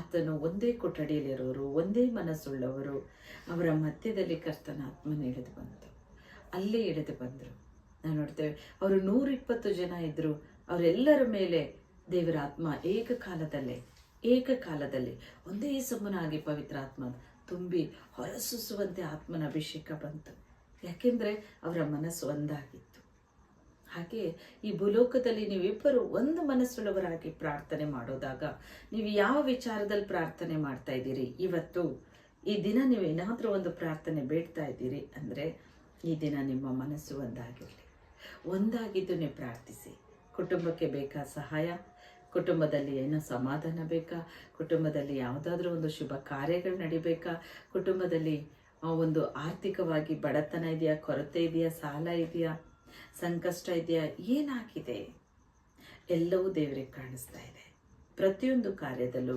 ಆತನು ಒಂದೇ ಕೊಠಡಿಯಲ್ಲಿರೋರು, ಒಂದೇ ಮನಸ್ಸುಳ್ಳವರು. ಅವರ ಮಧ್ಯದಲ್ಲಿ ಕರ್ತನ ಆತ್ಮನ ಇಳಿದು ಬಂತು. ಅಲ್ಲೇ ಇಳಿದು ಬಂದರು. ನಾವು ನೋಡ್ತೇವೆ, ಅವರು 120 ಜನ ಇದ್ದರು. ಅವರೆಲ್ಲರ ಮೇಲೆ ದೇವರ ಆತ್ಮ ಏಕಕಾಲದಲ್ಲಿ ಒಂದೇ ಸಮನಾಗಿ ಪವಿತ್ರ ಆತ್ಮ ತುಂಬಿ ಹೊರಸೂಸುವಂತೆ ಆತ್ಮನ ಅಭಿಷೇಕ ಬಂತು. ಯಾಕೆಂದರೆ ಅವರ ಮನಸ್ಸು ಒಂದಾಗಿತ್ತು. ಹಾಗೆ ಈ ಭೂಲೋಕದಲ್ಲಿ ನೀವಿಬ್ಬರು ಒಂದು ಮನಸ್ಸುಳ್ಳವರಾಗಿ ಪ್ರಾರ್ಥನೆ ಮಾಡೋದಾಗ, ನೀವು ಯಾವ ವಿಚಾರದಲ್ಲಿ ಪ್ರಾರ್ಥನೆ ಮಾಡ್ತಾ ಇದ್ದೀರಿ, ಇವತ್ತು ಈ ದಿನ ನೀವು ಏನಾದರೂ ಒಂದು ಪ್ರಾರ್ಥನೆ ಬೇಡ್ತಾ ಇದ್ದೀರಿ ಅಂದರೆ, ಈ ದಿನ ನಿಮ್ಮ ಮನಸ್ಸು ಒಂದಾಗಿದ್ದು ನೀವು ಪ್ರಾರ್ಥಿಸಿ. ಕುಟುಂಬಕ್ಕೆ ಬೇಕಾ ಸಹಾಯ, ಕುಟುಂಬದಲ್ಲಿ ಏನೋ ಸಮಾಧಾನ ಬೇಕಾ, ಕುಟುಂಬದಲ್ಲಿ ಯಾವುದಾದ್ರೂ ಒಂದು ಶುಭ ಕಾರ್ಯಗಳು ನಡಿಬೇಕಾ, ಕುಟುಂಬದಲ್ಲಿ ಒಂದು ಆರ್ಥಿಕವಾಗಿ ಬಡತನ ಇದೆಯಾ, ಕೊರತೆ ಇದೆಯಾ, ಸಾಲ ಇದೆಯಾ, ಸಂಕಷ್ಟ ಇದೆಯಾ, ಏನಾಗಿದೆ, ಎಲ್ಲವೂ ದೇವರಿಗೆ ಕಾಣಿಸ್ತಾ ಇದೆ. ಪ್ರತಿಯೊಂದು ಕಾರ್ಯದಲ್ಲೂ